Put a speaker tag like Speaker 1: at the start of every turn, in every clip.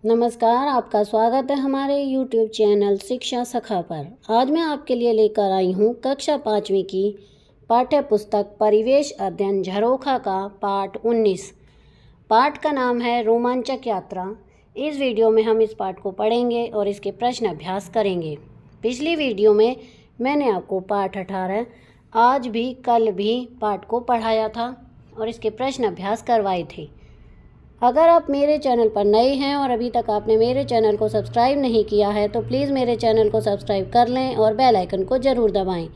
Speaker 1: नमस्कार, आपका स्वागत है हमारे YouTube चैनल शिक्षा सखा पर। आज मैं आपके लिए लेकर आई हूँ कक्षा 5वीं की पाठ्य पुस्तक परिवेश अध्ययन झरोखा का पाठ 19। पाठ का नाम है रोमांचक यात्रा। इस वीडियो में हम इस पाठ को पढ़ेंगे और इसके प्रश्न अभ्यास करेंगे। पिछली वीडियो में मैंने आपको पाठ 18 आज भी कल भी पाठ को पढ़ाया था और इसके प्रश्न अभ्यास करवाए थे। अगर आप मेरे चैनल पर नए हैं और अभी तक आपने मेरे चैनल को सब्सक्राइब नहीं किया है तो प्लीज़ मेरे चैनल को सब्सक्राइब कर लें और बेल आइकन को ज़रूर दबाएं।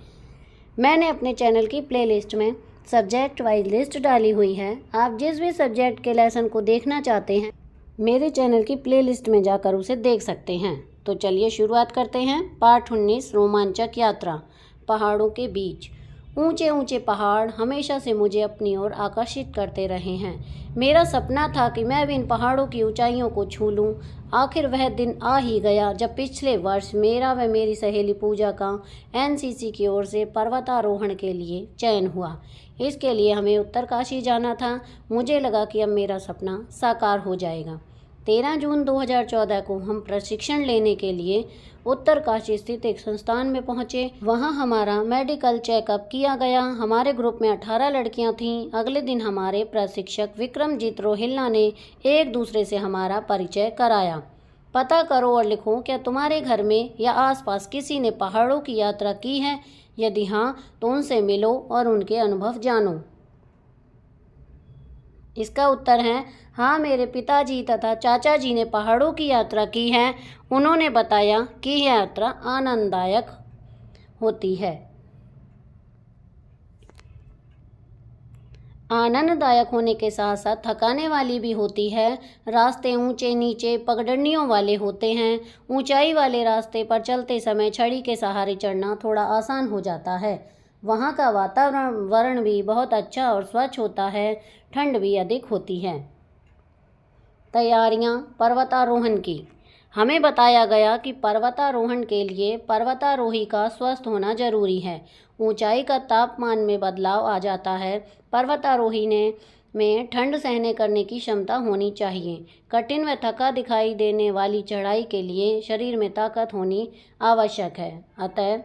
Speaker 1: मैंने अपने चैनल की प्लेलिस्ट में सब्जेक्ट वाइज लिस्ट डाली हुई है। आप जिस भी सब्जेक्ट के लेसन को देखना चाहते हैं मेरे चैनल की प्लेलिस्ट में जाकर उसे देख सकते हैं। तो चलिए शुरुआत करते हैं। पाठ 19 रोमांचक यात्रा। पहाड़ों के बीच। ऊंचे ऊंचे पहाड़ हमेशा से मुझे अपनी ओर आकर्षित करते रहे हैं। मेरा सपना था कि मैं भी इन पहाड़ों की ऊंचाइयों को छू लूं। आखिर वह दिन आ ही गया जब पिछले वर्ष मेरा व मेरी सहेली पूजा का एनसीसी की ओर से पर्वतारोहण के लिए चयन हुआ। इसके लिए हमें उत्तरकाशी जाना था। मुझे लगा कि अब मेरा सपना साकार हो जाएगा। 13 जून 2014 को हम प्रशिक्षण लेने के लिए उत्तरकाशी स्थित एक संस्थान में पहुंचे। वहां हमारा मेडिकल चेकअप किया गया। हमारे ग्रुप में 18 लड़कियां थीं। अगले दिन हमारे प्रशिक्षक विक्रमजीत रोहिल्ला ने एक दूसरे से हमारा परिचय कराया। पता करो और लिखो, क्या तुम्हारे घर में या आसपास किसी ने पहाड़ों की यात्रा की है? यदि हाँ तो उनसे मिलो और उनके अनुभव जानो। इसका उत्तर है हाँ, मेरे पिताजी तथा चाचा जी ने पहाड़ों की यात्रा की है। उन्होंने बताया कि यह यात्रा आनंददायक होती है। आनंददायक होने के साथ साथ थकाने वाली भी होती है। रास्ते ऊंचे नीचे पगडंडियों वाले होते हैं। ऊंचाई वाले रास्ते पर चलते समय छड़ी के सहारे चढ़ना थोड़ा आसान हो जाता है। वहाँ का वातावरण भी बहुत अच्छा और स्वच्छ होता है। ठंड भी अधिक होती है। तैयारियां पर्वतारोहण की। हमें बताया गया कि पर्वतारोहण के लिए पर्वतारोही का स्वस्थ होना जरूरी है। ऊंचाई का तापमान में बदलाव आ जाता है। पर्वतारोही में ठंड सहने करने की क्षमता होनी चाहिए। कठिन व थका दिखाई देने वाली चढ़ाई के लिए शरीर में ताकत होनी आवश्यक है। अतः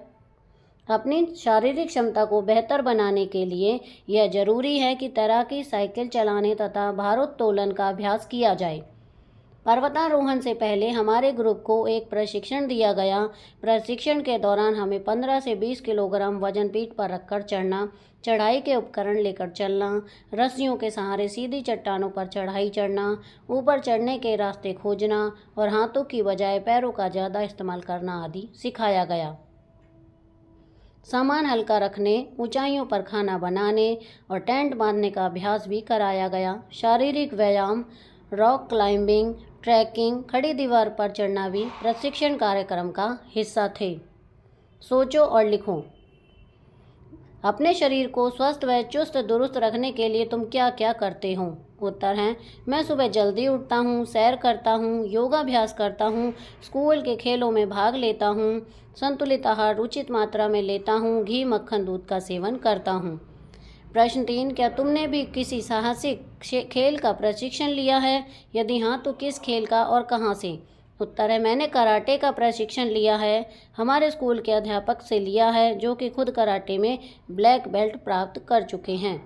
Speaker 1: अपनी शारीरिक क्षमता को बेहतर बनाने के लिए यह जरूरी है कि तैराकी, साइकिल चलाने तथा भारोत्तोलन का अभ्यास किया जाए। पर्वतारोहण से पहले हमारे ग्रुप को एक प्रशिक्षण दिया गया। प्रशिक्षण के दौरान हमें 15 से 20 किलोग्राम वजन पीठ पर रखकर चढ़ना, चढ़ाई के उपकरण लेकर चलना, रस्सियों के सहारे सीधी चट्टानों पर चढ़ाई चढ़ना, ऊपर चढ़ने के रास्ते खोजना और हाथों की बजाय पैरों का ज़्यादा इस्तेमाल करना आदि सिखाया गया। सामान हल्का रखने, ऊंचाइयों पर खाना बनाने और टेंट बांधने का अभ्यास भी कराया गया। शारीरिक व्यायाम, रॉक क्लाइंबिंग, ट्रैकिंग, खड़ी दीवार पर चढ़ना भी प्रशिक्षण कार्यक्रम का हिस्सा थे। सोचो और लिखो, अपने शरीर को स्वस्थ व चुस्त दुरुस्त रखने के लिए तुम क्या क्या करते हो? उत्तर हैं, मैं सुबह जल्दी उठता हूँ, सैर करता हूँ, योगाभ्यास करता हूँ, स्कूल के खेलों में भाग लेता हूँ, संतुलित आहार उचित मात्रा में लेता हूँ, घी मक्खन दूध का सेवन करता हूँ। प्रश्न 3, क्या तुमने भी किसी साहसिक खेल का प्रशिक्षण लिया है? यदि हाँ तो किस खेल का और कहाँ से? उत्तर है, मैंने कराटे का प्रशिक्षण लिया है। हमारे स्कूल के अध्यापक से लिया है जो कि खुद कराटे में ब्लैक बेल्ट प्राप्त कर चुके हैं।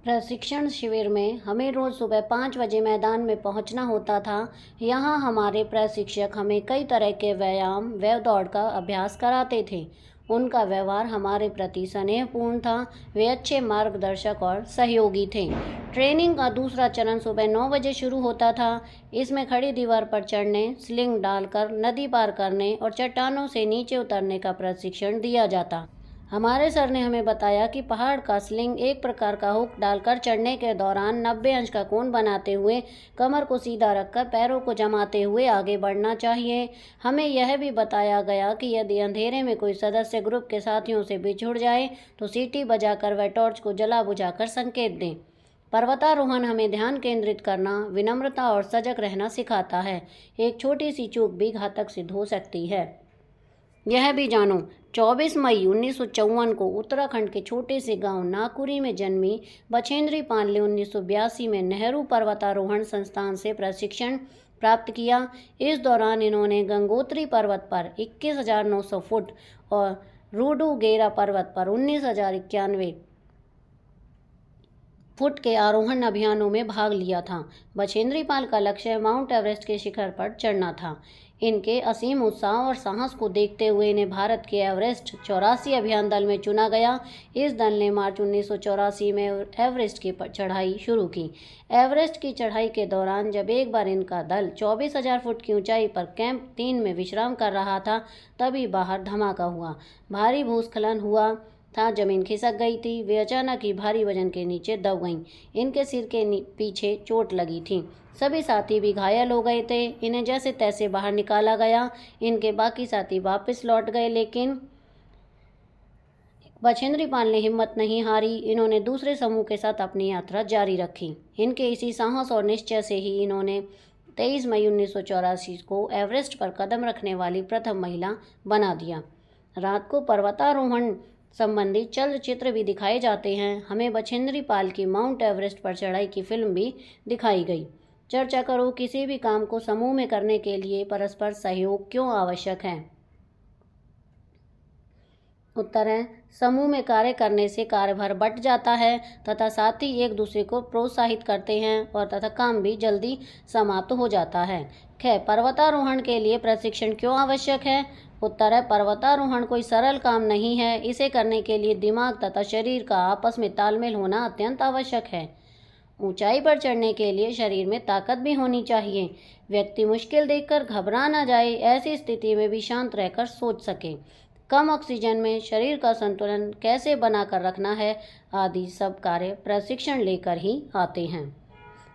Speaker 1: प्रशिक्षण शिविर में हमें रोज़ सुबह 5 बजे मैदान में पहुंचना होता था। यहाँ हमारे प्रशिक्षक हमें कई तरह के व्यायाम व दौड़ का अभ्यास कराते थे। उनका व्यवहार हमारे प्रति स्नेहपूर्ण था। वे अच्छे मार्गदर्शक और सहयोगी थे। ट्रेनिंग का दूसरा चरण सुबह 9 बजे शुरू होता था। इसमें खड़ी दीवार पर चढ़ने, स्लिंग डालकर नदी पार करने और चट्टानों से नीचे उतरने का प्रशिक्षण दिया जाता। हमारे सर ने हमें बताया कि पहाड़ का स्लिंग एक प्रकार का हुक डालकर चढ़ने के दौरान 90 अंश का कोण बनाते हुए कमर को सीधा रखकर पैरों को जमाते हुए आगे बढ़ना चाहिए। हमें यह भी बताया गया कि यदि अंधेरे में कोई सदस्य ग्रुप के साथियों से बिछुड़ जाए तो सीटी बजाकर वह टॉर्च को जला बुझाकर संकेत दें। पर्वतारोहण हमें ध्यान केंद्रित करना, विनम्रता और सजग रहना सिखाता है। एक छोटी सी चूक भी घातक सिद्ध हो सकती है। यह भी जानो, 24 मई 1954 को उत्तराखंड के छोटे से गांव नाकुरी में जन्मी बछेंद्री पानले 1982 में नेहरू पर्वतारोहण संस्थान से प्रशिक्षण प्राप्त किया। इस दौरान इन्होंने गंगोत्री पर्वत पर 21,900 फुट और रूडुगेरा पर्वत पर 19,091 फुट के आरोहण अभियानों में भाग लिया था। बछेंद्री पाल का लक्ष्य माउंट एवरेस्ट के शिखर पर चढ़ना था। इनके असीम उत्साह और साहस को देखते हुए इन्हें भारत के एवरेस्ट 84 अभियान दल में चुना गया। इस दल ने मार्च 1984 में एवरेस्ट की चढ़ाई शुरू की। एवरेस्ट की चढ़ाई के दौरान जब एक बार इनका दल 24,000 फुट की ऊंचाई पर कैंप 3 में विश्राम कर रहा था, तभी बाहर धमाका हुआ। भारी भूस्खलन हुआ था, जमीन खिसक गई थी। वे अचानक ही भारी वजन के नीचे दब गईं। इनके सिर के पीछे चोट लगी थी। सभी साथी भी घायल हो गए थे। इन्हें जैसे तैसे बाहर निकाला गया। इनके बाकी साथी वापस लौट गए, लेकिन बछेंद्री पाल ने हिम्मत नहीं हारी। इन्होंने दूसरे समूह के साथ अपनी यात्रा जारी रखी। इनके इसी साहस और निश्चय से ही इन्होंने 23 मई 1984 को एवरेस्ट पर कदम रखने वाली प्रथम महिला बना दिया। रात को पर्वतारोहण संबंधी चलचित्र भी दिखाए जाते हैं। हमें बछेंद्री पाल की माउंट एवरेस्ट पर चढ़ाई की फिल्म भी दिखाई गई। चर्चा करो, किसी भी काम को समूह में करने के लिए परस्पर सहयोग क्यों आवश्यक है? उत्तर है, समूह में कार्य करने से कार्यभार बंट जाता है तथा साथी एक दूसरे को प्रोत्साहित करते हैं और तथा काम भी जल्दी समाप्त हो जाता है। ख, पर्वतारोहण के लिए प्रशिक्षण क्यों आवश्यक है? उत्तर है, पर्वतारोहण कोई सरल काम नहीं है। इसे करने के लिए दिमाग तथा शरीर का आपस में तालमेल होना अत्यंत आवश्यक है। ऊंचाई पर चढ़ने के लिए शरीर में ताकत भी होनी चाहिए। व्यक्ति मुश्किल देखकर घबरा न जाए, ऐसी स्थिति में भी शांत रहकर सोच सके। कम ऑक्सीजन में शरीर का संतुलन कैसे बनाकर रखना है, आदि सब कार्य प्रशिक्षण लेकर ही आते हैं।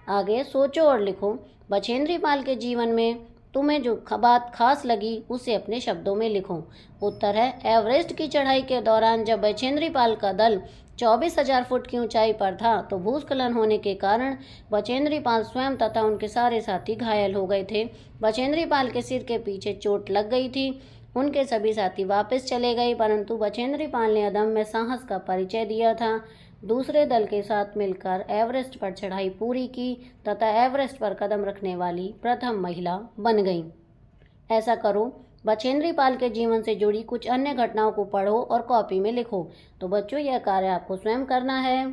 Speaker 1: आगे सोचो और लिखो। बछेंद्री पाल के जीवन में तुम्हें जो बात खास लगी उसे अपने शब्दों में लिखो। उत्तर है, एवरेस्ट की चढ़ाई के दौरान जब बछेंद्री पाल का दल 24,000 फुट की ऊंचाई पर था तो भूस्खलन होने के कारण बछेंद्री पाल स्वयं तथा उनके सारे साथी घायल हो गए थे। बछेंद्री पाल के सिर के पीछे चोट लग गई थी। उनके सभी साथी वापस चले गए, परंतु बछेंद्री पाल ने अदम्य साहस का परिचय दिया था। दूसरे दल के साथ मिलकर एवरेस्ट पर चढ़ाई पूरी की तथा एवरेस्ट पर कदम रखने वाली प्रथम महिला बन गईं। ऐसा करो, बछेंद्री पाल के जीवन से जुड़ी कुछ अन्य घटनाओं को पढ़ो और कॉपी में लिखो। तो बच्चों, यह कार्य आपको स्वयं करना है।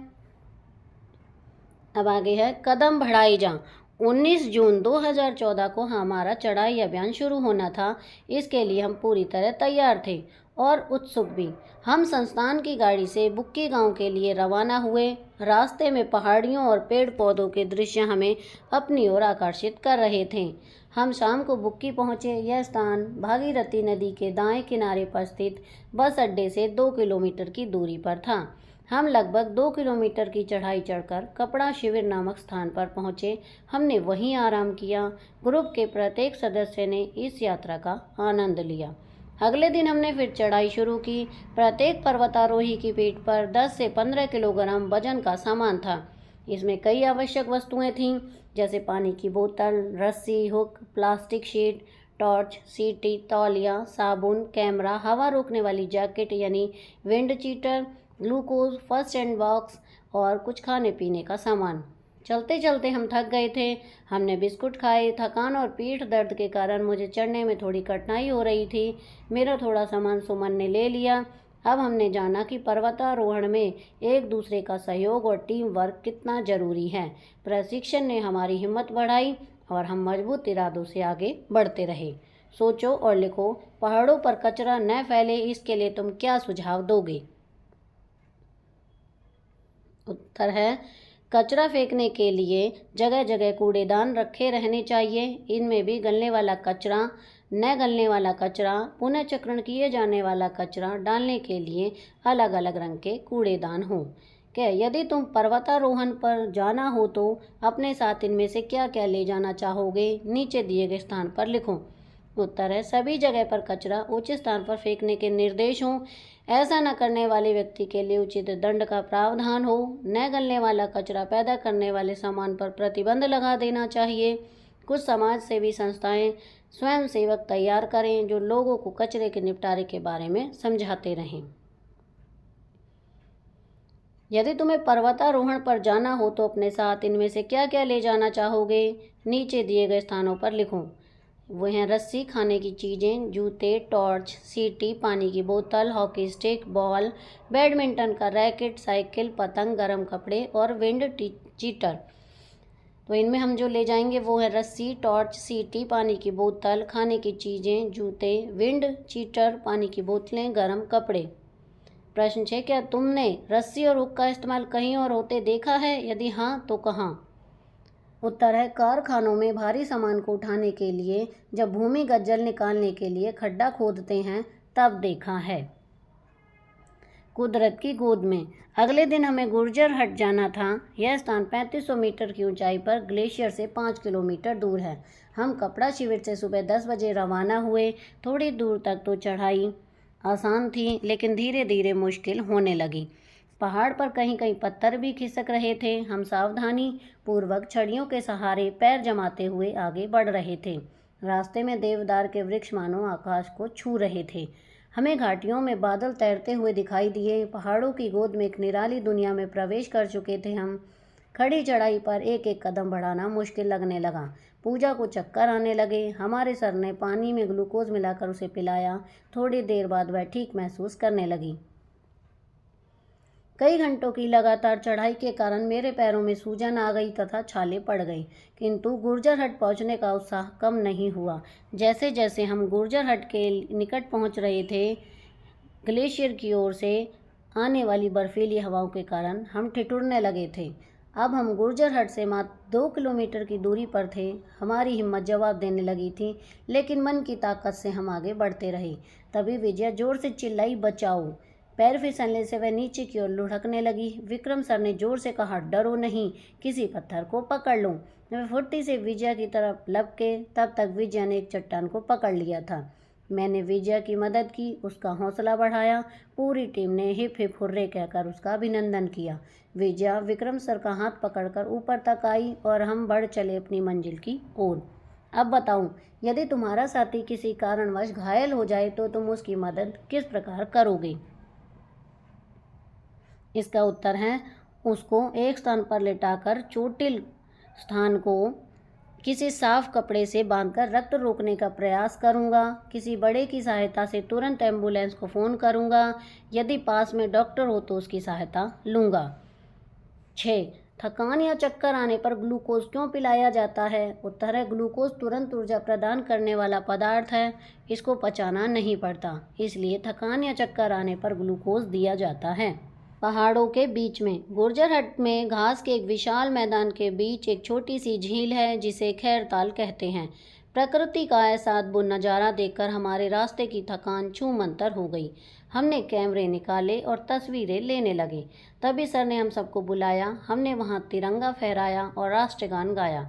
Speaker 1: अब आगे है, कदम बढ़ाई जा। 19 जून 2014 को हमारा चढ़ाई अभियान शुरू होना था। इसके लिए हम पूरी तरह तैयार थे और उत्सुक भी। हम संस्थान की गाड़ी से बुक्की गांव के लिए रवाना हुए। रास्ते में पहाड़ियों और पेड़ पौधों के दृश्य हमें अपनी ओर आकर्षित कर रहे थे। हम शाम को बुक्की पहुंचे। यह स्थान भागीरथी नदी के दाएं किनारे पर स्थित बस अड्डे से 2 किलोमीटर की दूरी पर था। हम लगभग 2 किलोमीटर की चढ़ाई चढ़कर कपड़ा शिविर नामक स्थान पर पहुंचे। हमने वहीं आराम किया। ग्रुप के प्रत्येक सदस्य ने इस यात्रा का आनंद लिया। अगले दिन हमने फिर चढ़ाई शुरू की। प्रत्येक पर्वतारोही की पीठ पर 10 से 15 किलोग्राम वजन का सामान था। इसमें कई आवश्यक वस्तुएं थीं, जैसे पानी की बोतल, रस्सी, हुक, प्लास्टिक शीट, टॉर्च, सीटी, तौलिया, साबुन, कैमरा, हवा रोकने वाली जैकेट यानी wind cheater, glucose, first aid box और कुछ खाने पीने का सामान। चलते चलते हम थक गए थे। हमने बिस्कुट खाए। थकान और पीठ दर्द के कारण मुझे चढ़ने में थोड़ी कठिनाई हो रही थी। मेरा थोड़ा सामान सुमन ने ले लिया। अब हमने जाना कि पर्वतारोहण में एक दूसरे का सहयोग और टीम वर्क कितना जरूरी है। प्रशिक्षण ने हमारी हिम्मत बढ़ाई और हम मजबूत इरादों से आगे बढ़ते रहे। सोचो और लिखो, पहाड़ों पर कचरा न फैले, इसके लिए तुम क्या सुझाव दोगे? उत्तर है, कचरा फेंकने के लिए जगह जगह कूड़ेदान रखे रहने चाहिए। इनमें भी गलने वाला कचरा, न गलने वाला कचरा, पुनः चक्रण किए जाने वाला कचरा डालने के लिए अलग अलग रंग के कूड़ेदान हों। क्या यदि तुम पर्वतारोहण पर जाना हो तो अपने साथ इनमें से क्या क्या ले जाना चाहोगे? नीचे दिए गए स्थान पर लिखो। उत्तर है, सभी जगह पर कचरा उचित स्थान पर फेंकने के निर्देश हों। ऐसा न करने वाले व्यक्ति के लिए उचित दंड का प्रावधान हो। न गलने वाला कचरा पैदा करने वाले सामान पर प्रतिबंध लगा देना चाहिए। कुछ समाज सेवी संस्थाएं स्वयं सेवक तैयार करें जो लोगों को कचरे के निपटारे के बारे में समझाते रहें। यदि तुम्हें पर्वतारोहण पर जाना हो तो अपने साथ इनमें से क्या क्या ले जाना चाहोगे? नीचे दिए गए स्थानों पर लिखो। वो हैं रस्सी, खाने की चीज़ें, जूते, टॉर्च, सीटी, पानी की बोतल, हॉकी स्टिक, बॉल, बैडमिंटन का रैकेट, साइकिल, पतंग, गर्म कपड़े और विंड चीटर। तो इनमें हम जो ले जाएंगे वो है रस्सी, टॉर्च, सीटी, पानी की बोतल, खाने की चीज़ें, जूते, विंड चीटर, पानी की बोतलें, गर्म कपड़े। प्रश्न 6, क्या तुमने रस्सी और हुक का इस्तेमाल कहीं और होते देखा है? यदि हाँ तो कहाँ? उत्तर है कारखानों में भारी सामान को उठाने के लिए जब भूमिगत जल निकालने के लिए खड्डा खोदते हैं तब देखा है। कुदरत की गोद में। अगले दिन हमें गुर्जर हट जाना था। यह स्थान 3500 मीटर की ऊंचाई पर ग्लेशियर से 5 किलोमीटर दूर है। हम कपड़ा शिविर से सुबह 10 बजे रवाना हुए। थोड़ी दूर तक तो चढ़ाई आसान थी, लेकिन धीरे धीरे मुश्किल होने लगी। पहाड़ पर कहीं कहीं पत्थर भी खिसक रहे थे। हम सावधानी पूर्वक छड़ियों के सहारे पैर जमाते हुए आगे बढ़ रहे थे। रास्ते में देवदार के वृक्ष मानो आकाश को छू रहे थे। हमें घाटियों में बादल तैरते हुए दिखाई दिए। पहाड़ों की गोद में एक निराली दुनिया में प्रवेश कर चुके थे हम। खड़ी चढ़ाई पर एक एक कदम बढ़ाना मुश्किल लगने लगा। पूजा को चक्कर आने लगे। हमारे सर ने पानी में ग्लूकोज मिलाकर उसे पिलाया। थोड़ी देर बाद वह ठीक महसूस करने लगी। कई घंटों की लगातार चढ़ाई के कारण मेरे पैरों में सूजन आ गई तथा छाले पड़ गई, किंतु गुर्जर हट पहुंचने का उत्साह कम नहीं हुआ। जैसे जैसे हम गुर्जर हट के निकट पहुंच रहे थे, ग्लेशियर की ओर से आने वाली बर्फीली हवाओं के कारण हम ठिठुरने लगे थे। अब हम गुर्जर हट से मात्र 2 किलोमीटर की दूरी पर थे। हमारी हिम्मत जवाब देने लगी थी, लेकिन मन की ताकत से हम आगे बढ़ते रहे। तभी विजया जोर से चिल्लाई, बचाओ! पैर फिसलने से वह नीचे की ओर लुढ़कने लगी। विक्रम सर ने जोर से कहा, डरो नहीं, किसी पत्थर को पकड़ लो। वह फुर्ती से विजया की तरफ लपके। तब तक विजया ने एक चट्टान को पकड़ लिया था। मैंने विजया की मदद की, उसका हौसला बढ़ाया। पूरी टीम ने हिप हिप हुर्रे कहकर उसका अभिनंदन किया। विजया विक्रम सर का हाथ पकड़कर ऊपर तक आई और हम बढ़ चले अपनी मंजिल की ओर। अब बताऊं, यदि तुम्हारा साथी किसी कारणवश घायल हो जाए तो तुम उसकी मदद किस प्रकार करोगे? इसका उत्तर है, उसको एक स्थान पर लेटाकर चोटिल स्थान को किसी साफ कपड़े से बांधकर रक्त रोकने का प्रयास करूंगा। किसी बड़े की सहायता से तुरंत एम्बुलेंस को फ़ोन करूंगा। यदि पास में डॉक्टर हो तो उसकी सहायता लूंगा। 6, थकान या चक्कर आने पर ग्लूकोज क्यों पिलाया जाता है? उत्तर है, ग्लूकोज तुरंत ऊर्जा प्रदान करने वाला पदार्थ है। इसको पचाना नहीं पड़ता, इसलिए थकान या चक्कर आने पर ग्लूकोज दिया जाता है। पहाड़ों के बीच में। गुर्जर हट में घास के एक विशाल मैदान के बीच एक छोटी सी झील है जिसे खैरताल कहते हैं। प्रकृति का ऐसा अद्भुत नज़ारा देखकर हमारे रास्ते की थकान छूमंतर हो गई। हमने कैमरे निकाले और तस्वीरें लेने लगे। तभी सर ने हम सबको बुलाया। हमने वहाँ तिरंगा फहराया और राष्ट्रगान गाया।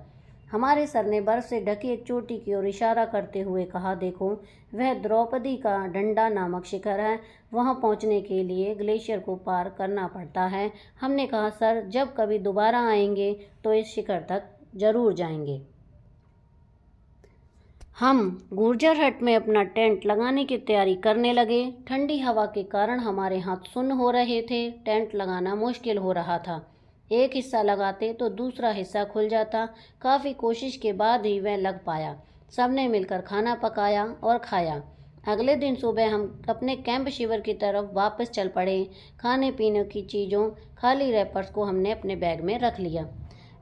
Speaker 1: हमारे सर ने बर्फ से ढकी एक चोटी की ओर इशारा करते हुए कहा, देखो, वह द्रौपदी का डंडा नामक शिखर है। वहां पहुंचने के लिए ग्लेशियर को पार करना पड़ता है। हमने कहा, सर, जब कभी दोबारा आएंगे तो इस शिखर तक जरूर जाएंगे। हम गुर्जर हट में अपना टेंट लगाने की तैयारी करने लगे। ठंडी हवा के कारण हमारे हाथ सुन्न हो रहे थे। टेंट लगाना मुश्किल हो रहा था। एक हिस्सा लगाते तो दूसरा हिस्सा खुल जाता। काफ़ी कोशिश के बाद ही वह लग पाया। सबने मिलकर खाना पकाया और खाया। अगले दिन सुबह हम अपने कैंप शिविर की तरफ वापस चल पड़े। खाने पीने की चीज़ों, खाली रैपर्स को हमने अपने बैग में रख लिया।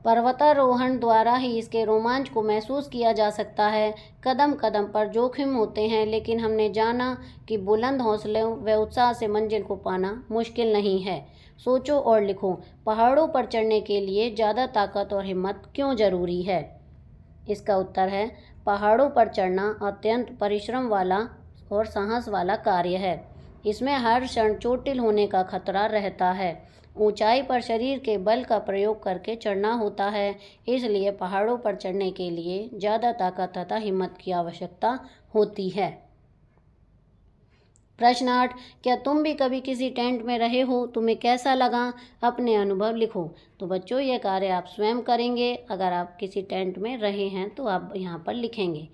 Speaker 1: पर्वतारोहण द्वारा ही इसके रोमांच को महसूस किया जा सकता है। कदम कदम पर जोखिम होते हैं, लेकिन हमने जाना कि बुलंद हौसलों व उत्साह से मंजिल को पाना मुश्किल नहीं है। सोचो और लिखो, पहाड़ों पर चढ़ने के लिए ज़्यादा ताकत और हिम्मत क्यों जरूरी है? इसका उत्तर है, पहाड़ों पर चढ़ना अत्यंत परिश्रम वाला और साहस वाला कार्य है। इसमें हर क्षण चोटिल होने का खतरा रहता है। ऊंचाई पर शरीर के बल का प्रयोग करके चढ़ना होता है, इसलिए पहाड़ों पर चढ़ने के लिए ज़्यादा ताकत तथा हिम्मत की आवश्यकता होती है। प्रश्न 8, क्या तुम भी कभी किसी टेंट में रहे हो? तुम्हें कैसा लगा? अपने अनुभव लिखो। तो बच्चों, यह कार्य आप स्वयं करेंगे। अगर आप किसी टेंट में रहे हैं तो आप यहाँ पर लिखेंगे।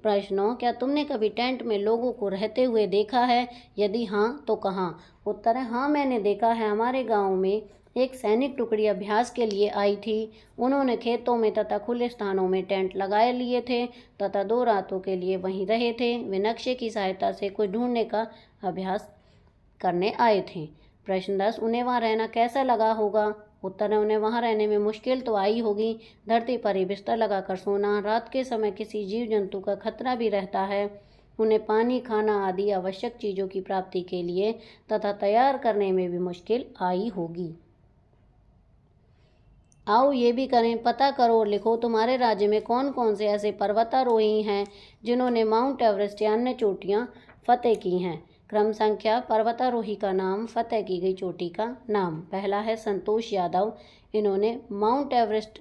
Speaker 1: प्रश्नों, क्या तुमने कभी टेंट में लोगों को रहते हुए देखा है? यदि हाँ तो कहाँ? उत्तर है, हाँ, मैंने देखा है। हमारे गांव में एक सैनिक टुकड़ी अभ्यास के लिए आई थी। उन्होंने खेतों में तथा खुले स्थानों में टेंट लगाए लिए थे तथा 2 रातों के लिए वहीं रहे थे। वे नक्शे की सहायता से कुछ ढूंढने का अभ्यास करने आए थे। प्रश्न 10, उन्हें वहाँ रहना कैसा लगा होगा? उत्तर है, उन्हें वहाँ रहने में मुश्किल तो आई होगी। धरती पर ही बिस्तर लगाकर सोना, रात के समय किसी जीव जंतु का खतरा भी रहता है। उन्हें पानी, खाना आदि आवश्यक चीज़ों की प्राप्ति के लिए तथा तैयार करने में भी मुश्किल आई होगी। आओ ये भी करें, पता करो और लिखो तुम्हारे राज्य में कौन कौन से ऐसे पर्वतारोही हैं जिन्होंने माउंट एवरेस्ट या अन्य चोटियां फतेह की हैं। क्रम संख्या पर्वतारोही का नाम, फतेह की गई चोटी का नाम। पहला है संतोष यादव, इन्होंने माउंट एवरेस्ट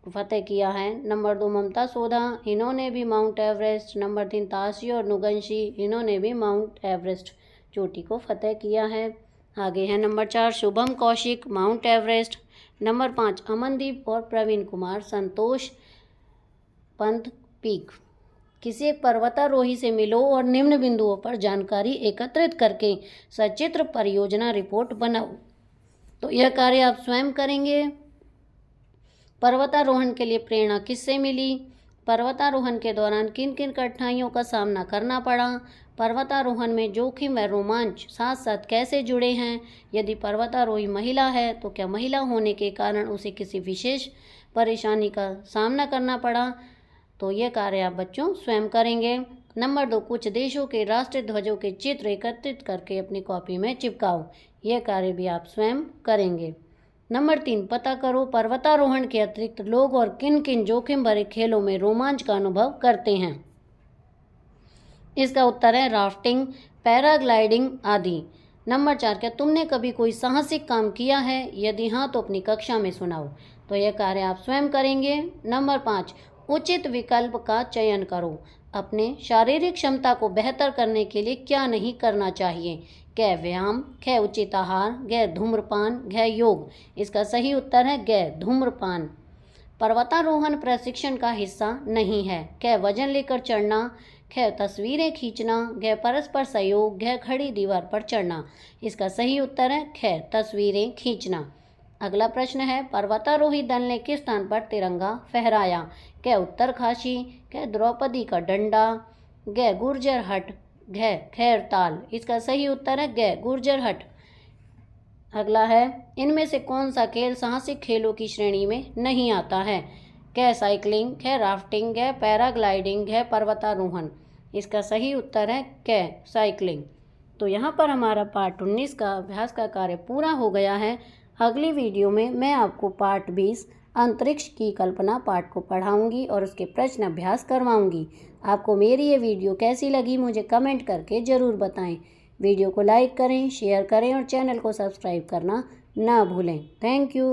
Speaker 1: फतेह किया है। नंबर 2 ममता सोधा, इन्होंने भी माउंट एवरेस्ट। नंबर 3 ताशी और नुगंशी, इन्होंने भी माउंट एवरेस्ट चोटी को फतेह किया है। आगे है number 4 Shubham Kaushik, mount Everest. Number 5 Amandeep और प्रवीण कुमार, संतोष पंथ पीक। किसी एक पर्वतारोही से मिलो और निम्न बिंदुओं पर जानकारी एकत्रित करके सचित्र परियोजना रिपोर्ट बनाओ। तो यह कार्य आप स्वयं करेंगे। पर्वतारोहण के लिए प्रेरणा किससे मिली? पर्वतारोहण के दौरान किन किन कठिनाइयों का सामना करना पड़ा? पर्वतारोहण में जोखिम व रोमांच साथ साथ कैसे जुड़े हैं? यदि पर्वतारोही महिला है तो क्या महिला होने के कारण उसे किसी विशेष परेशानी का सामना करना पड़ा? तो यह कार्य आप बच्चों स्वयं करेंगे। नंबर 2 कुछ देशों के राष्ट्रीय ध्वजों के चित्र एकत्रित करके अपनी कॉपी में चिपकाओ। यह कार्य भी आप स्वयं करेंगे। नंबर 3 पता करो पर्वतारोहण के अतिरिक्त लोग और किन किन जोखिम भरे खेलों में रोमांच का अनुभव करते हैं। इसका उत्तर है राफ्टिंग, पैराग्लाइडिंग आदि। नंबर 4 क्या तुमने कभी कोई साहसिक काम किया है? यदि हाँ तो अपनी कक्षा में सुनाओ। तो यह कार्य आप स्वयं करेंगे। नंबर 5 उचित विकल्प का चयन करो। अपने शारीरिक क्षमता को बेहतर करने के लिए क्या नहीं करना चाहिए? क व्यायाम, ख उचित आहार, ग धूम्रपान, घ योग। इसका सही उत्तर है ग धूम्रपान। पर्वतारोहण प्रशिक्षण का हिस्सा नहीं है। क वजन लेकर चढ़ना, ख तस्वीरें खींचना, घ परस्पर सहयोग, घ खड़ी दीवार पर चढ़ना। इसका सही उत्तर है ख तस्वीरें खींचना। अगला प्रश्न है पर्वतारोही दल ने किस स्थान पर तिरंगा फहराया? क उत्तरकाशी, क द्रौपदी का डंडा, ग गुर्जर हट, घ खैरताल। इसका सही उत्तर है ग गुर्जर हट। अगला है इनमें से कौन सा खेल साहसिक खेलों की श्रेणी में नहीं आता है? क साइकिलिंग, ख राफ्टिंग, घ पैराग्लाइडिंग, घ पर्वतारोहण। इसका सही उत्तर है क साइकिलिंग। तो यहाँ पर हमारा पार्ट 19 का अभ्यास का कार्य पूरा हो गया है। अगली वीडियो में मैं आपको पार्ट 20 अंतरिक्ष की कल्पना पाठ को पढ़ाऊंगी और उसके प्रश्न अभ्यास करवाऊंगी। आपको मेरी ये वीडियो कैसी लगी मुझे कमेंट करके ज़रूर बताएं। वीडियो को लाइक करें, शेयर करें और चैनल को सब्सक्राइब करना ना भूलें। Thank you.